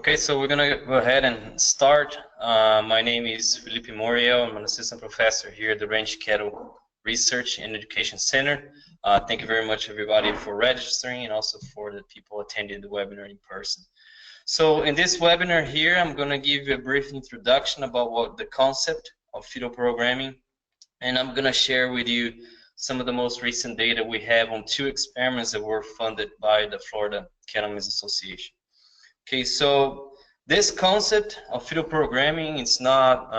Okay, so we're going to go ahead and start. My name is Philipe Moriel. I'm an assistant professor here at the Ranch Cattle Research and Education Center. Thank you very much, everybody, for registering and also for the people attending the webinar in person. So in this webinar here, I'm going to give you a brief introduction about what the concept of fetal programming, and I'm going to share with you some of the most recent data we have on 2 experiments that were funded by the Florida Cattleman Association. Okay, so this concept of fetal programming, it's not,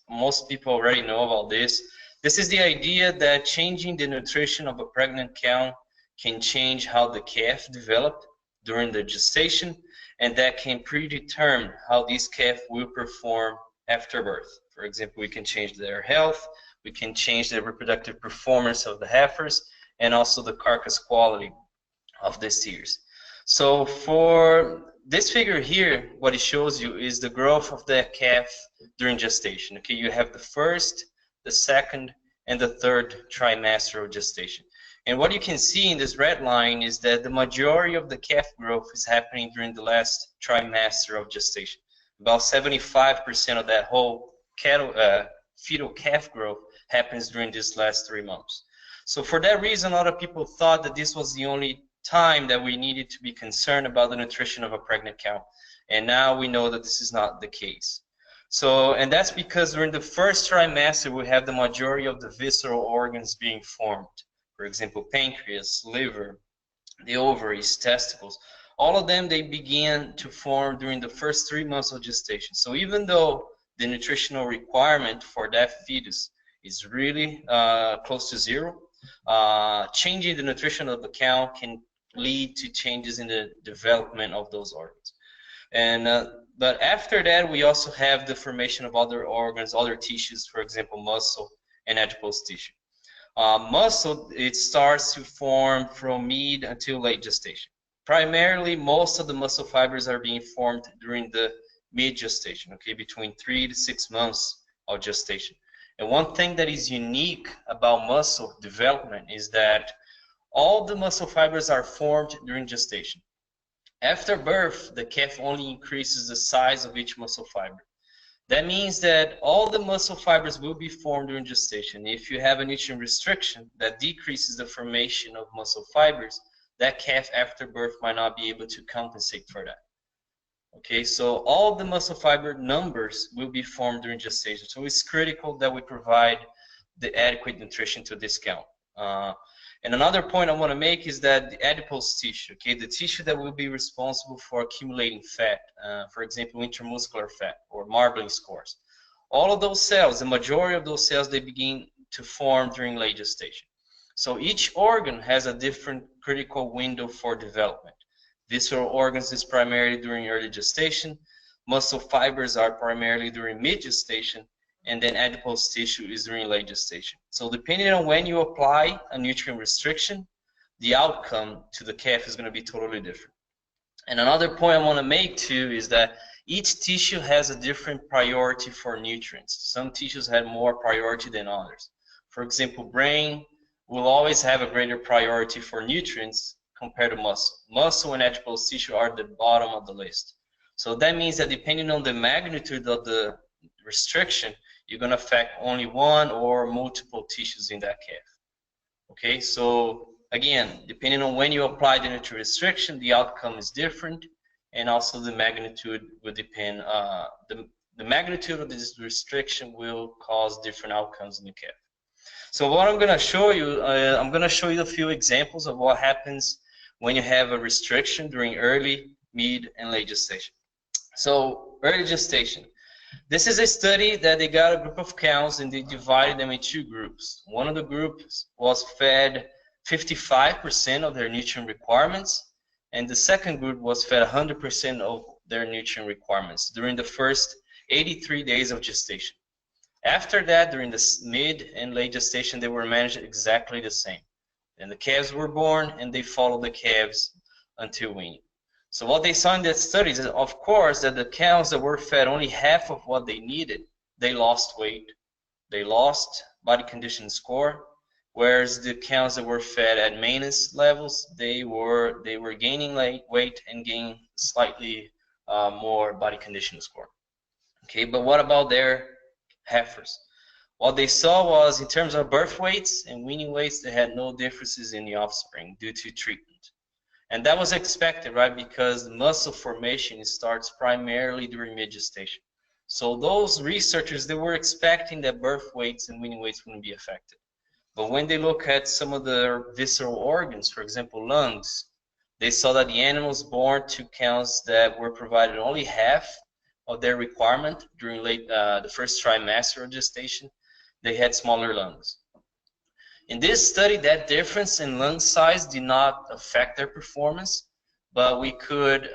most people already know about this. This is the idea that changing the nutrition of a pregnant cow can change how the calf developed during the gestation, and that can predetermine how this calf will perform after birth. For example, we can change their health, we can change the reproductive performance of the heifers, and also the carcass quality of the steers. So for this figure here, what it shows you is the growth of the calf during gestation. Okay, you have the first, the second, and the third trimester of gestation. And what you can see in this red line is that the majority of the calf growth is happening during the last trimester of gestation. About 75% of that whole fetal calf growth happens during these last 3 months. So for that reason, a lot of people thought that this was the only time that we needed to be concerned about the nutrition of a pregnant cow, and now we know that this is not the case. So, and that's because during the first trimester we have the majority of the visceral organs being formed. For example, pancreas, liver, the ovaries, testicles, all of them, they begin to form during the first 3 months of gestation. So even though the nutritional requirement for that fetus is really close to 0, changing the nutrition of the cow can lead to changes in the development of those organs. And but after that, we also have the formation of other organs, other tissues, for example, muscle and adipose tissue. Muscle, it starts to form from mid until late gestation. Primarily, most of the muscle fibers are being formed during the mid gestation, okay, between 3 to 6 months of gestation. And one thing that is unique about muscle development is that all the muscle fibers are formed during gestation. After birth, the calf only increases the size of each muscle fiber. That means that all the muscle fibers will be formed during gestation. If you have a nutrient restriction that decreases the formation of muscle fibers, that calf after birth might not be able to compensate for that. Okay, so all the muscle fiber numbers will be formed during gestation. So it's critical that we provide the adequate nutrition to this cow. And another point I want to make is that the adipose tissue, okay, the tissue that will be responsible for accumulating fat, for example, intramuscular fat or marbling scores, all of those cells, the majority of those cells, they begin to form during late gestation. So each organ has a different critical window for development. Visceral organs is primarily during early gestation, muscle fibers are primarily during mid-gestation, and then adipose tissue is during late gestation. So depending on when you apply a nutrient restriction, the outcome to the calf is going to be totally different. And another point I want to make too is that each tissue has a different priority for nutrients. Some tissues have more priority than others. For example, brain will always have a greater priority for nutrients compared to muscle. Muscle and adipose tissue are at the bottom of the list. So that means that depending on the magnitude of the restriction, you're going to affect only one or multiple tissues in that calf. Okay, so again, depending on when you apply the nutrient restriction, the outcome is different, and also the magnitude will depend. The magnitude of this restriction will cause different outcomes in the calf. So what I'm going to show you, I'm going to show you a few examples of what happens when you have a restriction during early, mid, and late gestation. So early gestation. This is a study that they got a group of cows and they divided them in 2 groups. One of the groups was fed 55% of their nutrient requirements, and the second group was fed 100% of their nutrient requirements during the first 83 days of gestation. After that, during the mid and late gestation, they were managed exactly the same. And the calves were born, and they followed the calves until weaning. So what they saw in that study is, of course, that the cows that were fed only half of what they needed, they lost weight, they lost body condition score, whereas the cows that were fed at maintenance levels, they were gaining weight and gaining slightly more body condition score. Okay, but what about their heifers? What they saw was, in terms of birth weights and weaning weights, they had no differences in the offspring due to treatment. And that was expected, right? Because muscle formation starts primarily during mid-gestation. So those researchers, they were expecting that birth weights and weaning weights wouldn't be affected. But when they look at some of the visceral organs, for example, lungs, they saw that the animals born to cows that were provided only half of their requirement during the first trimester of gestation, they had smaller lungs. In this study, that difference in lung size did not affect their performance, but we could,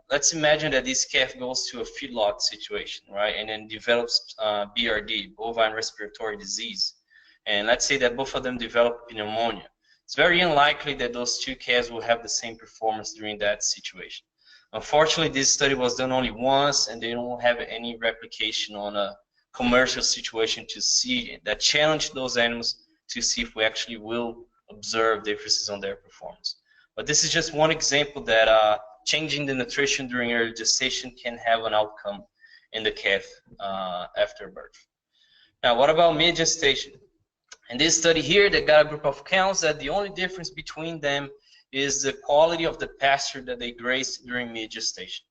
let's imagine that this calf goes to a feedlot situation, right, and then develops BRD, bovine respiratory disease, and let's say that both of them develop pneumonia. It's very unlikely that those two calves will have the same performance during that situation. Unfortunately, this study was done only once, and they don't have any replication on a commercial situation to see that challenge those animals to see if we actually will observe differences on their performance. But this is just one example that changing the nutrition during early gestation can have an outcome in the calf after birth. Now, what about mid-gestation? In this study here, they got a group of cows that the only difference between them is the quality of the pasture that they grazed during mid-gestation.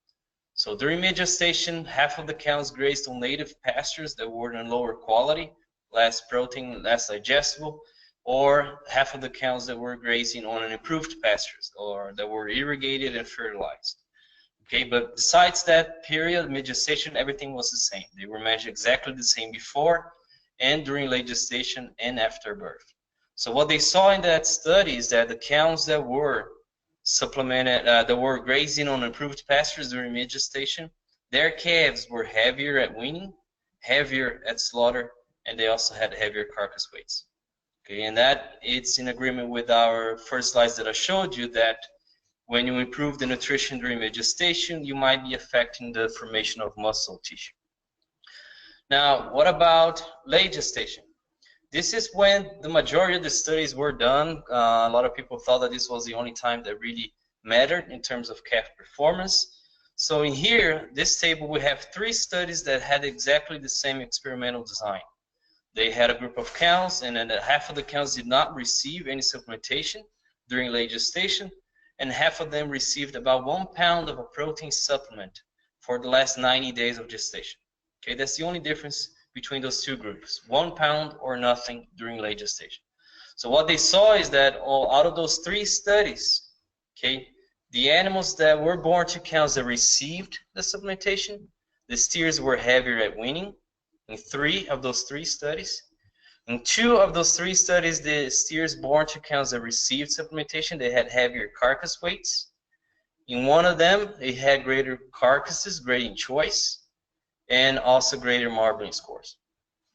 So during mid-gestation, half of the cows grazed on native pastures that were in lower quality, less protein, less digestible, or half of the cows that were grazing on an improved pastures or that were irrigated and fertilized. Okay, but besides that period, mid-gestation, everything was the same. They were measured exactly the same before and during late gestation and after birth. So what they saw in that study is that the cows that were supplemented, that were grazing on improved pastures during mid-gestation, their calves were heavier at weaning, heavier at slaughter, and they also had heavier carcass weights. Okay, and that it's in agreement with our first slides that I showed you, that when you improve the nutrition during mid-gestation, you might be affecting the formation of muscle tissue. Now, what about late gestation? This is when the majority of the studies were done. A lot of people thought that this was the only time that really mattered in terms of calf performance. So in here, this table, we have 3 studies that had exactly the same experimental design. They had a group of cows, and then half of the cows did not receive any supplementation during late gestation, and half of them received about 1 pound of a protein supplement for the last 90 days of gestation. Okay, that's the only difference between those 2 groups, 1 pound or nothing during late gestation. So what they saw is that out of those 3 studies, okay, the animals that were born to cows that received the supplementation, the steers were heavier at weaning in 3 of those 3 studies. In 2 of those 3 studies, the steers born to cows that received supplementation, they had heavier carcass weights. In 1 of them, they had greater carcasses, grading choice, and also greater marbling scores.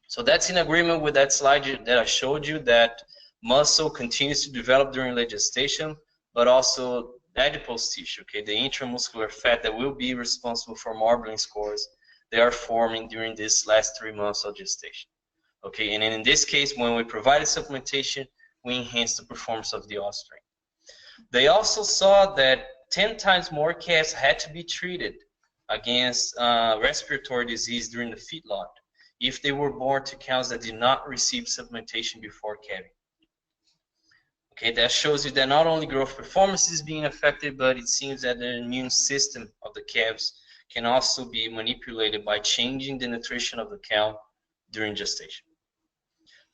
So that's in agreement with that slide that I showed you, that muscle continues to develop during late gestation, but also adipose tissue, okay, the intramuscular fat that will be responsible for marbling scores, they are forming during this last 3 months of gestation. Okay, and in this case, when we provided supplementation, we enhanced the performance of the offspring. They also saw that 10 times more calves had to be treated against respiratory disease during the feedlot if they were born to cows that did not receive supplementation before calving. Okay, that shows you that not only growth performance is being affected, but it seems that the immune system of the calves can also be manipulated by changing the nutrition of the cow during gestation.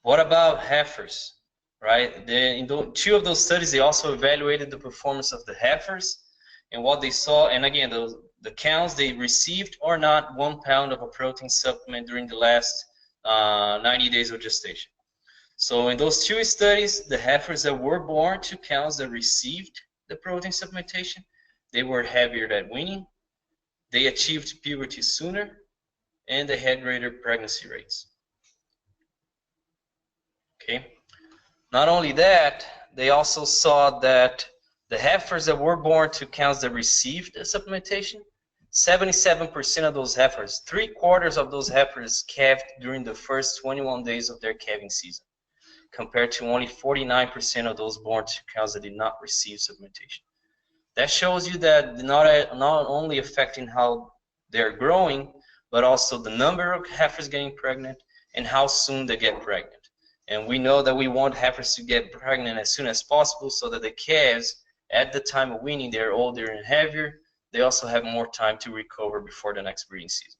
What about heifers, right? In 2 of those studies, they also evaluated the performance of the heifers, and what they saw, and again, the cows, they received or not 1 pound of a protein supplement during the last 90 days of gestation. So in those 2 studies, the heifers that were born to cows that received the protein supplementation, they were heavier at weaning, they achieved puberty sooner, and they had greater pregnancy rates. Okay. Not only that, they also saw that the heifers that were born to cows that received the supplementation, 77% of those heifers, 3/4 of those heifers calved during the first 21 days of their calving season. compared to only 49% of those born to cows that did not receive supplementation. That shows you that not only affecting how they're growing, but also the number of heifers getting pregnant and how soon they get pregnant. And we know that we want heifers to get pregnant as soon as possible so that the calves, at the time of weaning, they're older and heavier. They also have more time to recover before the next breeding season.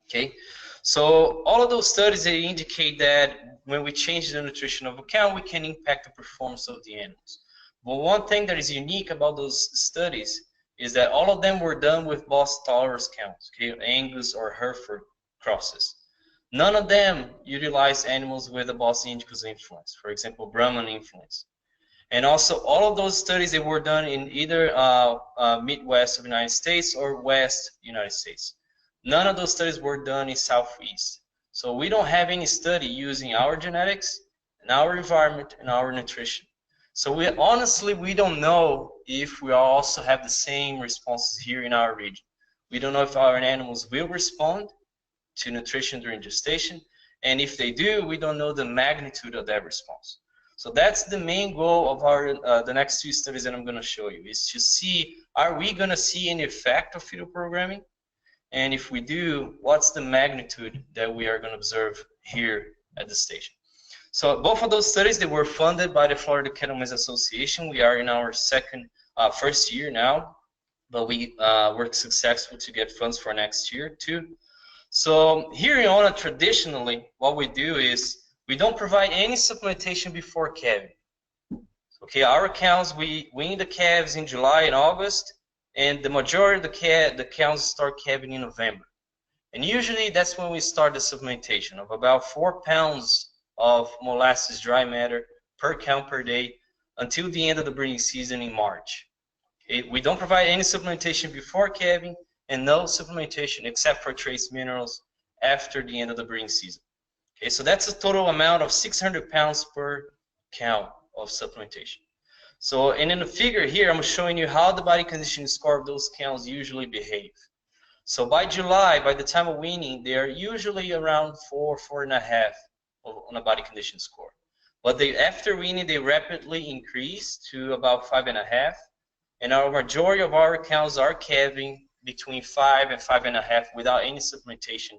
Okay, so all of those studies, they indicate that when we change the nutrition of a cow, we can impact the performance of the animals. But one thing that is unique about those studies is that all of them were done with Bos Taurus cows, okay, Angus or Hereford crosses. None of them utilize animals with a Bos Indicus influence, for example, Brahman influence. And also, all of those studies, they were done in either Midwest of the United States or West United States. None of those studies were done in Southeast. So we don't have any study using our genetics and our environment and our nutrition. So honestly, we don't know if we also have the same responses here in our region. We don't know if our animals will respond to nutrition during gestation, and if they do, we don't know the magnitude of that response. So that's the main goal of our the next two studies that I'm going to show you, is to see, are we going to see any effect of fetal programming? And if we do, what's the magnitude that we are going to observe here at the station? So both of those studies, they were funded by the Florida Cattleman Association. We are in our first year now, but we were successful to get funds for next year too. So here in Ona, traditionally, what we do is we don't provide any supplementation before calving. Okay, our cows, we wean the calves in July and August, and the majority of the cows start calving in November. And usually that's when we start the supplementation of about 4 pounds of molasses dry matter per cow per day until the end of the breeding season in March. Okay, we don't provide any supplementation before calving, and no supplementation except for trace minerals after the end of the breeding season. Okay, so that's a total amount of 600 pounds per cow of supplementation. So, and in the figure here, I'm showing you how the body condition score of those cows usually behave. So by July, by the time of weaning, they are usually around 4.5 on a body condition score. But after weaning, they rapidly increase to about 5.5. And our majority of our cows are calving between 5 and 5.5 without any supplementation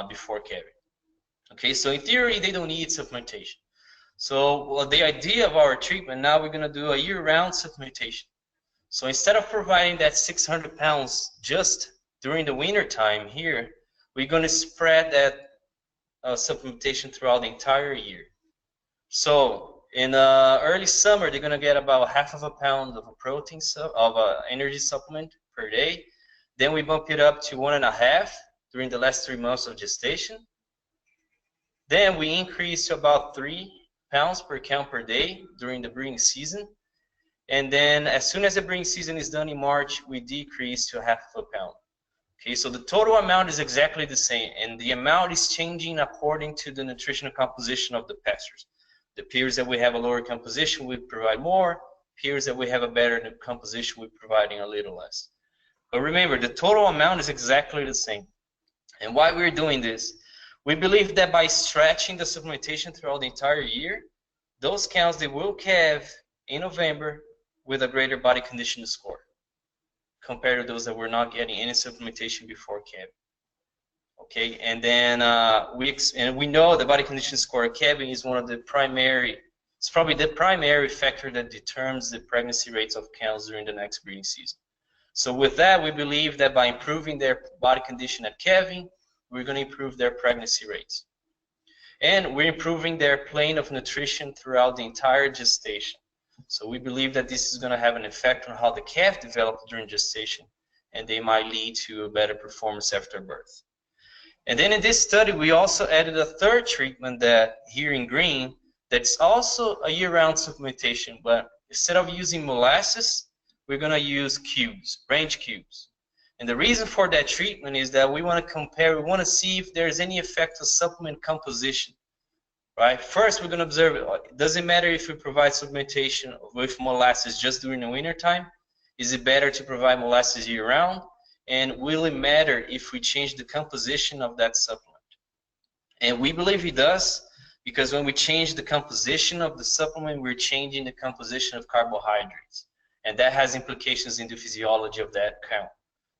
before calving. Okay, so in theory, they don't need supplementation. So the idea of our treatment, now we're going to do a year-round supplementation. So instead of providing that 600 pounds just during the winter time here, we're going to spread that supplementation throughout the entire year. So in early summer, they're going to get about half of a pound of a protein energy supplement per day. Then we bump it up to 1.5 during the last 3 months of gestation. Then we increase to about 3 pounds per cow per day during the breeding season. And then as soon as the breeding season is done in March, we decrease to 1/2 pound. Okay, so the total amount is exactly the same, and the amount is changing according to the nutritional composition of the pastures. The periods that we have a lower composition, we provide more. Periods that we have a better composition, we're providing a little less. But remember, the total amount is exactly the same. And why we're doing this? We believe that by stretching the supplementation throughout the entire year, those cows, they will calve in November with a greater body condition score compared to those that were not getting any supplementation before calving. Okay, and then we know the body condition score of calving is one of the primary, it's probably the primary factor that determines the pregnancy rates of cows during the next breeding season. So with that, we believe that by improving their body condition at calving, we're going to improve their pregnancy rates. And we're improving their plane of nutrition throughout the entire gestation. So we believe that this is going to have an effect on how the calf develops during gestation, and they might lead to a better performance after birth. And then in this study, we also added a third treatment that here in green, that's also a year-round supplementation, but instead of using molasses, we're going to use cubes, range cubes. And the reason for that treatment is that we want to compare, we want to see if there's any effect of supplement composition. Right? First, we're going to observe, it doesn't matter if we provide supplementation with molasses just during the winter time. Is it better to provide molasses year-round? And will it matter if we change the composition of that supplement? And we believe it does, because when we change the composition of the supplement, we're changing the composition of carbohydrates. And that has implications in the physiology of that cow.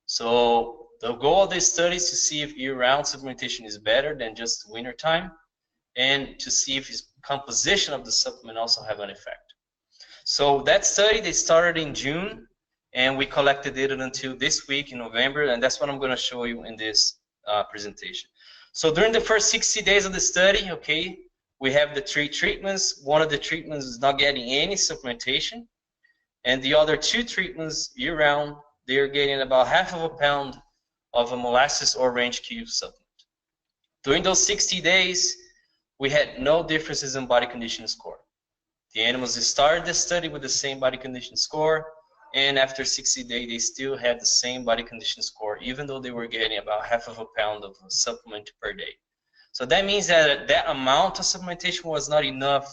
So the goal of this study is to see if year-round supplementation is better than just wintertime, and to see if its composition of the supplement also have an effect. So that study, they started in June, and we collected data until this week in November, and that's what I'm going to show you in this presentation. So during the first 60 days of the study, okay, we have the 3 treatments. One of the treatments is not getting any supplementation, and the other 2 treatments year-round, they are getting about half of a pound of a molasses or range cube supplement. During those 60 days, we had no differences in body condition score. The animals started the study with the same body condition score, and after 60 days, they still had the same body condition score, even though they were getting about half of a pound of supplement per day. So that means that that amount of supplementation was not enough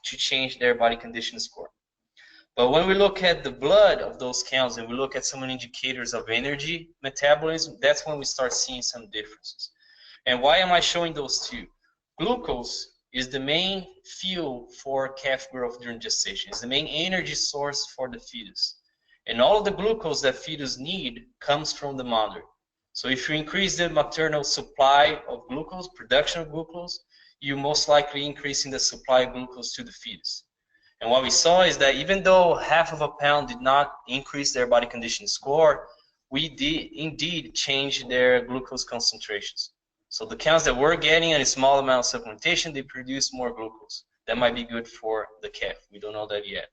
to change their body condition score. But when we look at the blood of those cows and we look at some indicators of energy metabolism, that's when we start seeing some differences. And why am I showing those 2? Glucose is the main fuel for calf growth during gestation. It's the main energy source for the fetus. And all of the glucose that fetus need comes from the mother. So if you increase the maternal supply of glucose, production of glucose, you most likely increasing the supply of glucose to the fetus. And what we saw is that even though half of a pound did not increase their body condition score, we did indeed change their glucose concentrations. So the cows that were getting a small amount of supplementation, they produce more glucose. That might be good for the calf. We don't know that yet.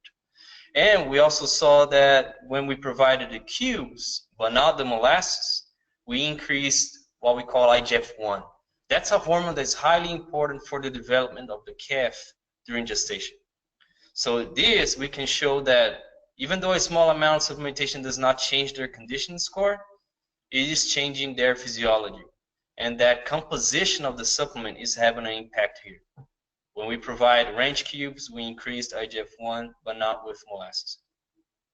And we also saw that when we provided the cubes, but not the molasses, we increased what we call IGF-1. That's a hormone that's highly important for the development of the calf during gestation. So this, we can show that even though a small amount of supplementation does not change their condition score, it is changing their physiology. And that composition of the supplement is having an impact here. When we provide range cubes, we increased IGF-1, but not with molasses.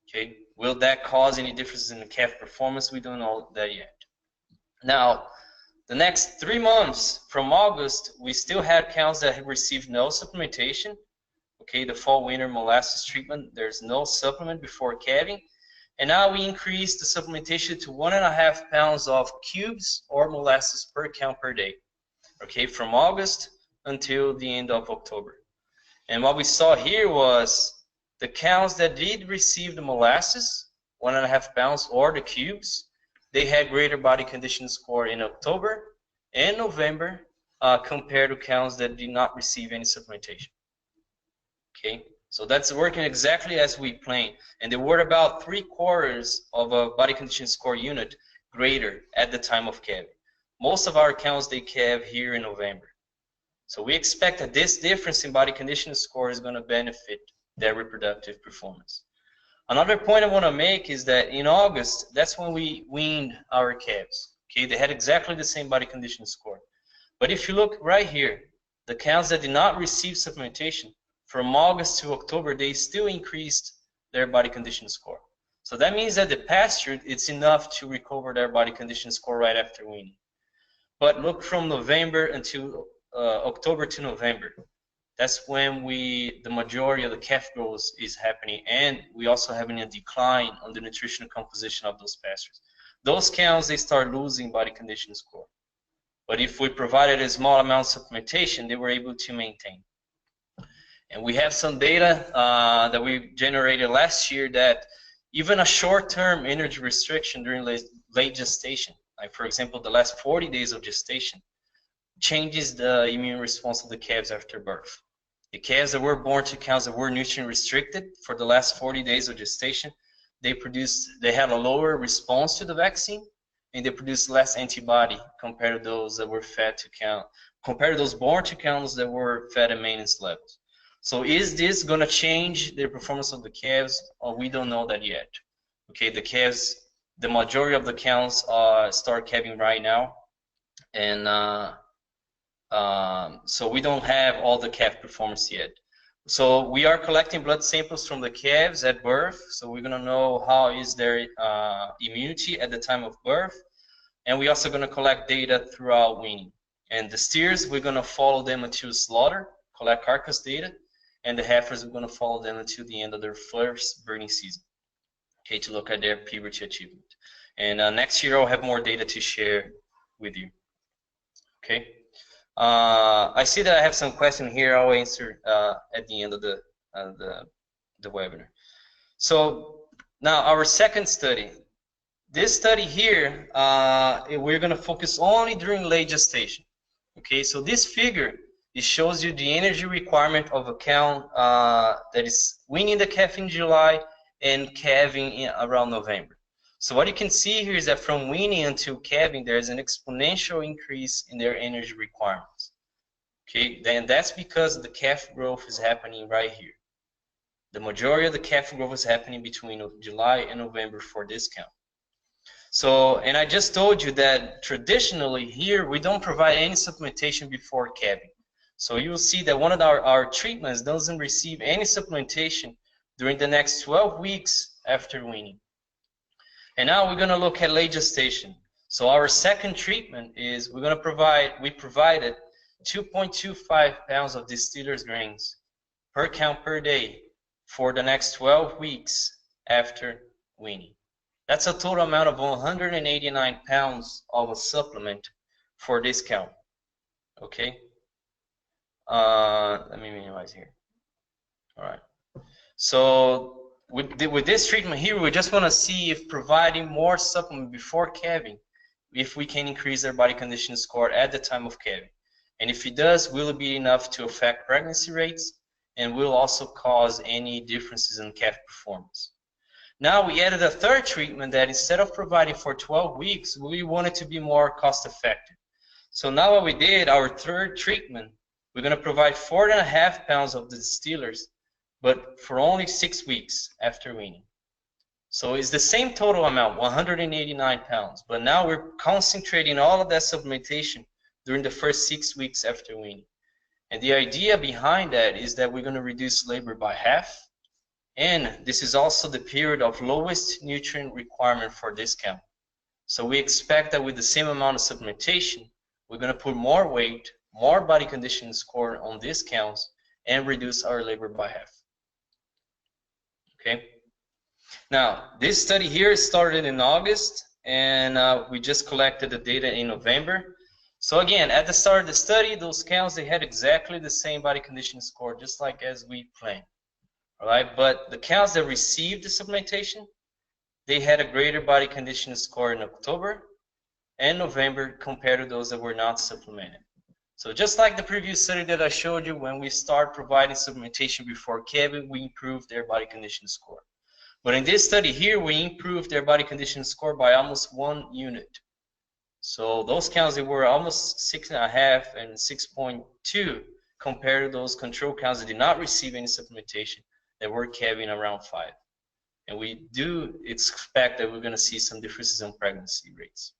Okay, will that cause any differences in the calf performance? We don't know that yet. Now, the next 3 months from August, we still had cows that have received no supplementation. Okay, the fall-winter molasses treatment, there's no supplement before calving. And now we increased the supplementation to 1.5 pounds of cubes or molasses per cow per day. Okay, from August until the end of October. And what we saw here was the cows that did receive the molasses, 1.5 pounds, or the cubes, they had greater body condition score in October and November compared to cows that did not receive any supplementation. Okay, so that's working exactly as we planned. And they were about 3/4 of a body condition score unit greater at the time of calving. Most of our cows, they calve here in November. So we expect that this difference in body condition score is going to benefit their reproductive performance. Another point I want to make is that in August, that's when we weaned our calves. Okay, they had exactly the same body condition score. But if you look right here, the cows that did not receive supplementation, from August to October, they still increased their body condition score. So that means that the pasture, it's enough to recover their body condition score right after weaning. But look from November until October to November. That's when the majority of the calf growth is happening, and we also having a decline on the nutritional composition of those pastures. Those cows, they start losing body condition score. But if we provided a small amount of supplementation, they were able to maintain. And we have some data that we generated last year that even a short-term energy restriction during late gestation, like for example, the last 40 days of gestation, changes the immune response of the calves after birth. The calves that were born to cows that were nutrient restricted for the last 40 days of gestation, they had a lower response to the vaccine, and they produced less antibody compared to those that were fed to cow, compared to those born to cows that were fed at maintenance levels. So is this going to change the performance of the calves? We don't know that yet. Okay, the calves, the majority of the cows start calving right now, and so we don't have all the calf performance yet. So we are collecting blood samples from the calves at birth, so we're going to know how is their immunity at the time of birth, and we're also going to collect data throughout weaning. And the steers, we're going to follow them until slaughter. collect carcass data, and the heifers are going to follow them until the end of their first breeding season, okay, to look at their puberty achievement. And next year I'll have more data to share with you. Okay. I see that I have some questions here. I'll answer at the end of the webinar. So now our second study. This study here, we're going to focus only during late gestation. Okay, so this figure, it shows you the energy requirement of a cow that is weaning the calf in July and calving around November. So what you can see here is that from weaning until calving, there's an exponential increase in their energy requirements. Okay, then that's because the calf growth is happening right here. The majority of the calf growth is happening between July and November for this cow. So, and I just told you that traditionally here, we don't provide any supplementation before calving. So you'll see that one of our treatments doesn't receive any supplementation during the next 12 weeks after weaning. And now we're going to look at late gestation. So our second treatment is we provided 2.25 pounds of distillers grains per cow per day for the next 12 weeks after weaning. That's a total amount of 189 pounds of a supplement for this cow. Okay. Let me minimize here. All right. So with this treatment here, we just want to see if providing more supplement before calving, if we can increase their body condition score at the time of calving. And if it does, will it be enough to affect pregnancy rates, and will also cause any differences in calf performance. Now we added a third treatment that instead of providing for 12 weeks, we wanted to be more cost effective. So now what we did, our third treatment, we're going to provide 4.5 pounds of the distillers, but for only 6 weeks after weaning. So it's the same total amount, 189 pounds, but now we're concentrating all of that supplementation during the first 6 weeks after weaning. And the idea behind that is that we're going to reduce labor by half. And this is also the period of lowest nutrient requirement for this cow. So we expect that with the same amount of supplementation, we're going to put more weight, more body condition score on these cows, and reduce our labor by half. Okay. Now, this study here started in August, and we just collected the data in November. So again, at the start of the study, those cows, they had exactly the same body condition score, just like as we planned. All right, but the cows that received the supplementation, they had a greater body condition score in October and November compared to those that were not supplemented. So just like the previous study that I showed you, when we start providing supplementation before calving, we improved their body condition score. But in this study here, we improved their body condition score by almost 1 unit. So those cows, they were almost 6.5 and 6.2 compared to those control cows that did not receive any supplementation, that were calving around 5. And we do expect that we're going to see some differences in pregnancy rates.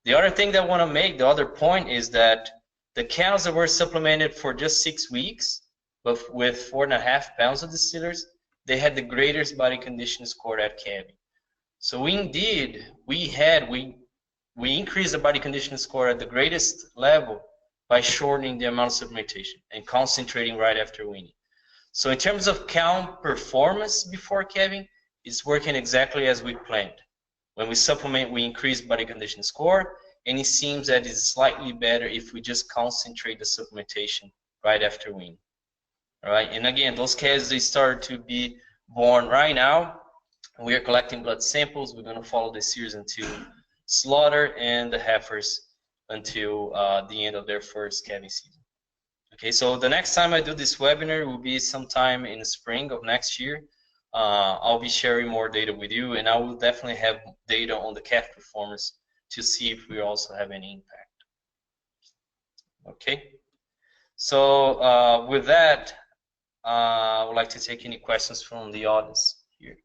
The other thing that I want to make, the other point, is that the cows that were supplemented for just 6 weeks, but with 4.5 pounds of distillers, they had the greatest body condition score at calving. So we increased the body condition score at the greatest level by shortening the amount of supplementation and concentrating right after weaning. So in terms of cow performance before calving, it's working exactly as we planned. When we supplement, we increase body condition score, and it seems that it's slightly better if we just concentrate the supplementation right after weaning. All right, and again, those calves, they start to be born right now. We are collecting blood samples. We're going to follow this series until slaughter, and the heifers until the end of their first calving season. Okay, so the next time I do this webinar will be sometime in the spring of next year. I'll be sharing more data with you, and I will definitely have data on the calf performance to see if we also have any impact. Okay, so with that, I would like to take any questions from the audience here.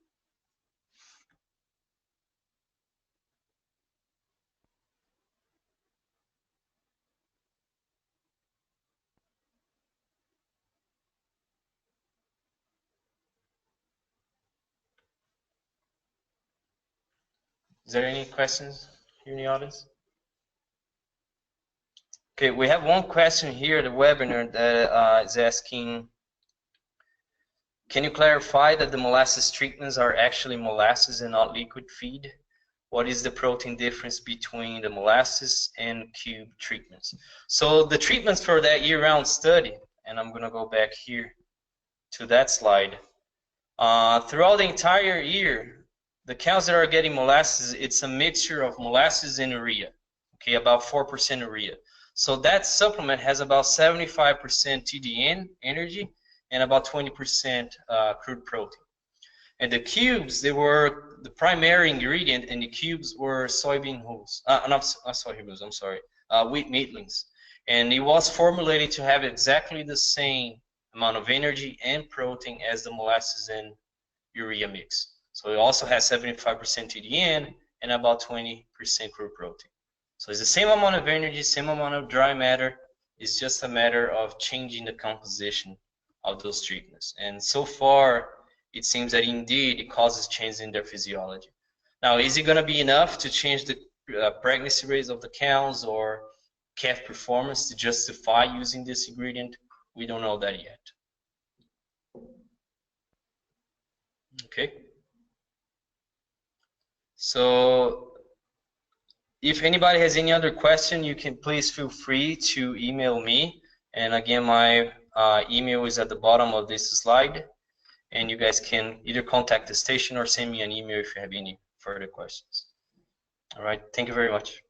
Is there any questions here in the audience? Okay, we have one question here, the webinar, that is asking, can you clarify that the molasses treatments are actually molasses and not liquid feed? What is the protein difference between the molasses and cube treatments? So the treatments for that year-round study, and I'm going to go back here to that slide. Throughout the entire year, the cows that are getting molasses, it's a mixture of molasses and urea, okay, about 4% urea. So that supplement has about 75% TDN energy and about 20% crude protein. And the cubes, they were the primary ingredient, and the cubes were soybean hulls. Not soybean hulls, I'm sorry, wheat meatlings. And it was formulated to have exactly the same amount of energy and protein as the molasses and urea mix. So it also has 75% TDN and about 20% crude protein. So it's the same amount of energy, same amount of dry matter. It's just a matter of changing the composition of those treatments. And so far, it seems that indeed it causes changes in their physiology. Now, is it going to be enough to change the pregnancy rates of the cows or calf performance to justify using this ingredient? We don't know that yet. Okay. So if anybody has any other question, you can please feel free to email me. And again, my email is at the bottom of this slide. And you guys can either contact the station or send me an email if you have any further questions. All right. Thank you very much.